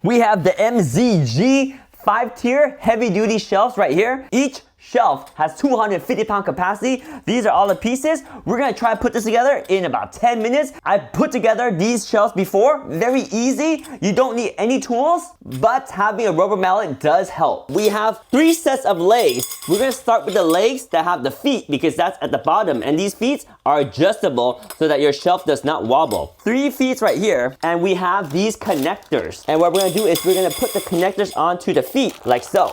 We have the MZG 5-tier heavy-duty shelves right here. Each shelf has 250-pound capacity. These are all the pieces. We're gonna try to put this together in about 10 minutes. I put together these shelves before. Very easy. You don't need any tools, but having a rubber mallet does help. We have 3 sets of legs. We're gonna start with the legs that have the feet because that's at the bottom, and these feet are adjustable so that your shelf does not wobble. 3 feet right here, and we have these connectors. And what we're gonna do is we're gonna put the connectors onto the feet like so.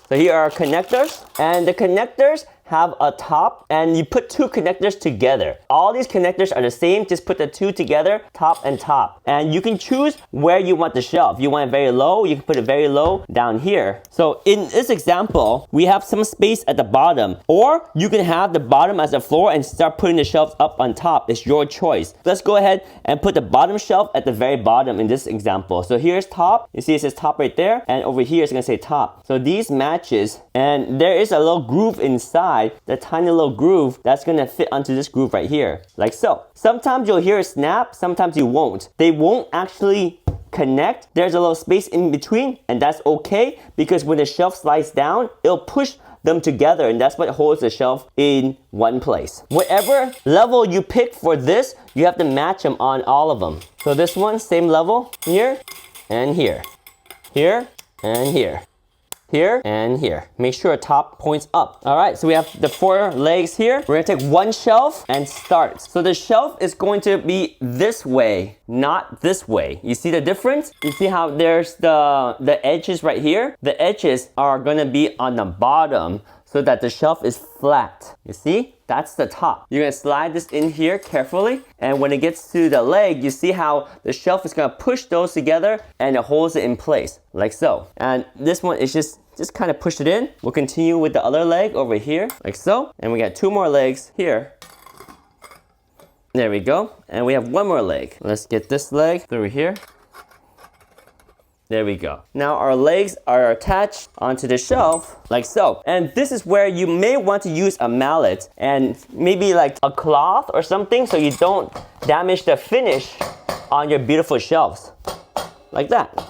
So here are connectors, and the connectors have a top, and you put 2 connectors together. All these connectors are the same, just put the 2 together, top and top. And you can choose where you want the shelf. You want it very low, you can put it very low down here. So in this example, we have some space at the bottom, or you can have the bottom as a floor and start putting the shelves up on top. It's your choice. Let's go ahead and put the bottom shelf at the very bottom in this example. So here's top, you see it says top right there, and over here it's gonna say top. So these matches, and there is a little groove inside, the tiny little groove that's gonna fit onto this groove right here, like so. Sometimes you'll hear it snap, sometimes you won't. They won't actually connect. There's a little space in between, and that's okay because when the shelf slides down, it'll push them together, and that's what holds the shelf in one place. Whatever level you pick for this, you have to match them on all of them. So this one, same level, here and here, here and here, here and here. Make sure top points up. All right, so we have the 4 legs here. We're gonna take 1 shelf and start. So the shelf is going to be this way, not this way. You see the difference? You see how there's the edges right here? The edges are gonna be on the bottom so that the shelf is flat. You see? That's the top. You're gonna slide this in here carefully, and when it gets to the leg, you see how the shelf is gonna push those together and it holds it in place, like so. And this one is just kind of push it in. We'll continue with the other leg over here, like so. And we got 2 more legs here. There we go. And we have 1 more leg. Let's get this leg through here. There we go. Now our legs are attached onto the shelf like so. And this is where you may want to use a mallet and maybe like a cloth or something so you don't damage the finish on your beautiful shelves. Like that.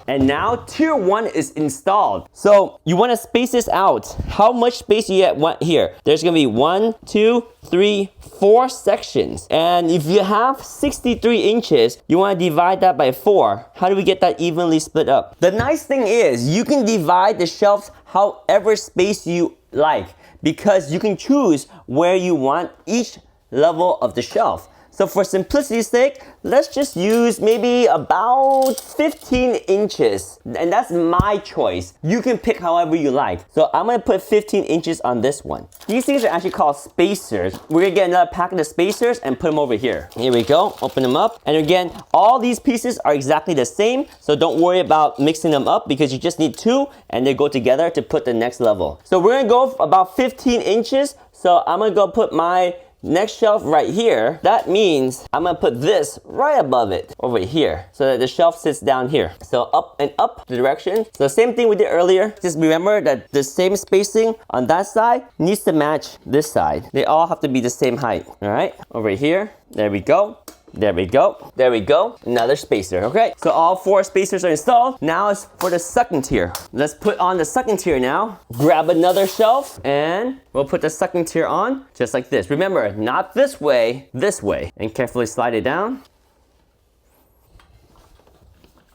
And now tier 1 is installed. So you want to space this out. How much space do you want here? There's gonna be 1, 2, 3, 4 sections. And if you have 63 inches, you want to divide that by 4. How do we get that evenly split up? The nice thing is you can divide the shelves however space you like because you can choose where you want each level of the shelf. So for simplicity's sake, let's just use maybe about 15 inches. And that's my choice. You can pick however you like. So I'm gonna put 15 inches on this one. These things are actually called spacers. We're gonna get another packet of spacers and put them over here. Here we go, open them up. And again, all these pieces are exactly the same. So don't worry about mixing them up because you just need 2 and they go together to put the next level. So we're gonna go about 15 inches. So I'm gonna go put my next shelf right here. That means I'm gonna put this right above it over here so that the shelf sits down here. So up and up the direction. So same thing we did earlier. Just remember that the same spacing on that side needs to match this side. They all have to be the same height. All right, over here. There we go. There we go. There we go. Another spacer. Okay, so all 4 spacers are installed. Now it's for the second tier. Let's put on the second tier now. Grab another shelf and we'll put the second tier on just like this. Remember, not this way, and carefully slide it down.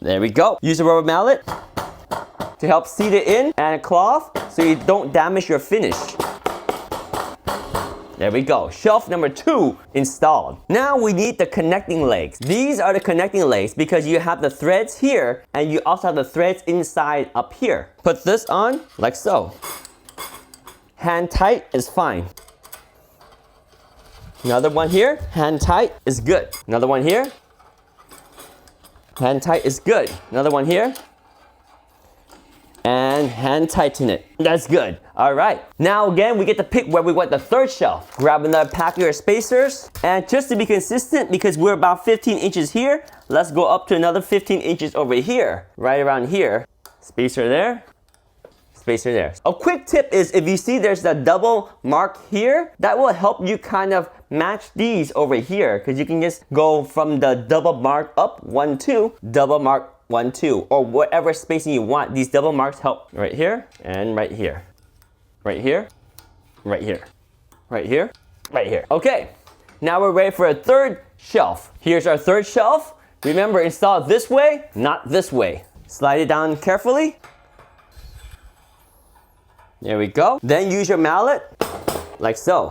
There we go. Use a rubber mallet to help seat it in and a cloth so you don't damage your finish. There we go. Shelf number 2 installed. Now we need the connecting legs. These are the connecting legs because you have the threads here and you also have the threads inside up here. Put this on like so. Hand tight is fine. Another one here. Hand tight is good. Another one here. Hand tight is good. Another one here. And hand tighten it. That's good. All right. Now again, we get to pick where we want the third shelf. Grab another packet of spacers. And just to be consistent, because we're about 15 inches here, let's go up to another 15 inches over here. Right around here. Spacer there. spacer there. A quick tip is if you see there's a double mark here, that will help you kind of match these over here, because you can just go from the double mark up 1 2, double mark 1 2, or whatever spacing you want. These double marks help right here and right here, right here, right here, right here, right here. Okay, now we're ready for a third shelf. Here's our third shelf. Remember, install it this way, not this way. Slide it down carefully. There we go. Then use your mallet, like so.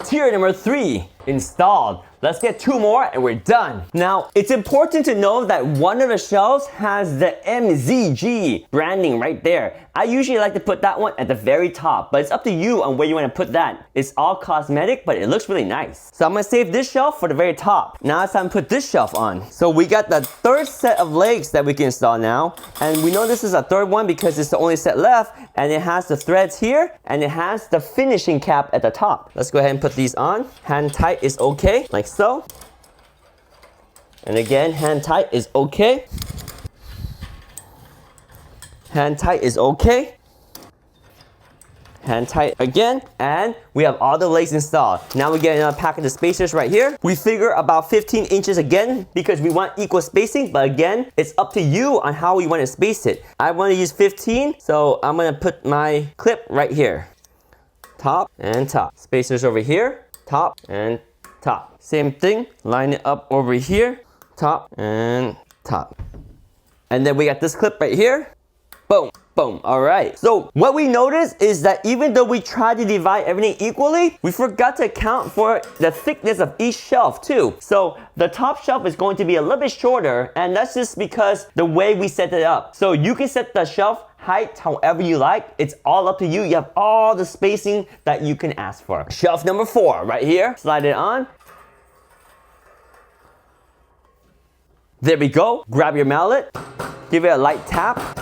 Tier number 3, installed. Let's get 2 more and we're done. Now, it's important to know that one of the shelves has the MZG branding right there. I usually like to put that one at the very top, but it's up to you on where you want to put that. It's all cosmetic, but it looks really nice. So I'm gonna save this shelf for the very top. Now it's time to put this shelf on. So we got the third set of legs that we can install now. And we know this is a third one because it's the only set left, and it has the threads here, and it has the finishing cap at the top. Let's go ahead and put these on. Hand tight is okay, like so. And again, hand tight is okay. Hand tight is okay. Hand tight again, and we have all the legs installed. Now we get another pack of the spacers right here. We figure about 15 inches again because we want equal spacing, but again, it's up to you on how you want to space it. I want to use 15, so I'm gonna put my clip right here. Top and top. Spacers over here, top and top. Same thing, line it up over here, top and top. And then we got this clip right here. Boom, boom, all right. So what we noticed is that even though we tried to divide everything equally, we forgot to account for the thickness of each shelf too. So the top shelf is going to be a little bit shorter, and that's just because the way we set it up. So you can set the shelf height however you like. It's all up to you. You have all the spacing that you can ask for. Shelf number 4 right here. Slide it on. There we go. Grab your mallet. Give it a light tap.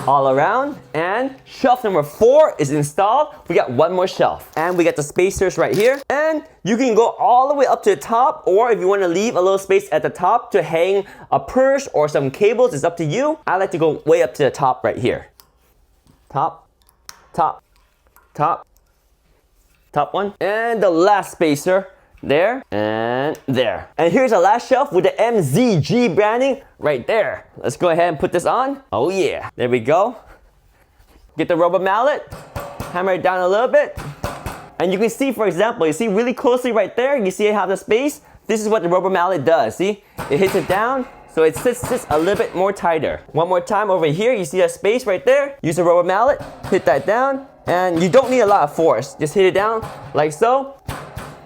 All around, and shelf number 4 is installed. We got one more shelf, and we got the spacers right here, and you can go all the way up to the top, or if you want to leave a little space at the top to hang a purse or some cables, it's up to you. I like to go way up to the top right here. Top, top, top, top one, and the last spacer there and there. And here's our last shelf with the MZG branding right there. Let's go ahead and put this on. Oh yeah, there we go. Get the rubber mallet, hammer it down a little bit, and you can see, for example, you see really closely right there, you see how the space, this is what the rubber mallet does. See, it hits it down, so it sits a little bit more tighter. One more time over here, you see that space right there, use the rubber mallet, hit that down, and you don't need a lot of force, just hit it down like so,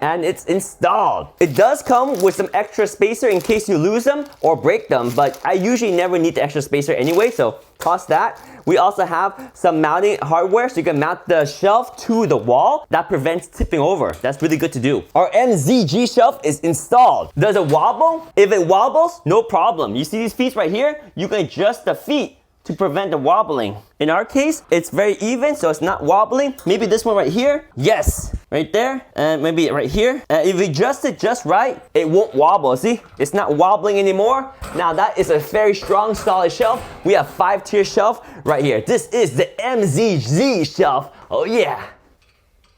and it's installed. It does come with some extra spacer in case you lose them or break them, but I usually never need the extra spacer anyway, so toss that. We also have some mounting hardware, so you can mount the shelf to the wall. That prevents tipping over. That's really good to do. Our MZG shelf is installed. Does it wobble? If it wobbles, no problem. You see these feet right here? You can adjust the feet to prevent the wobbling. In our case, it's very even, so it's not wobbling. Maybe this one right here. Yes, right there, and maybe right here. And if you adjust it just right, it won't wobble. See, it's not wobbling anymore. Now that is a very strong, solid shelf. We have 5-tier shelf right here. This is the MZG shelf. Oh yeah.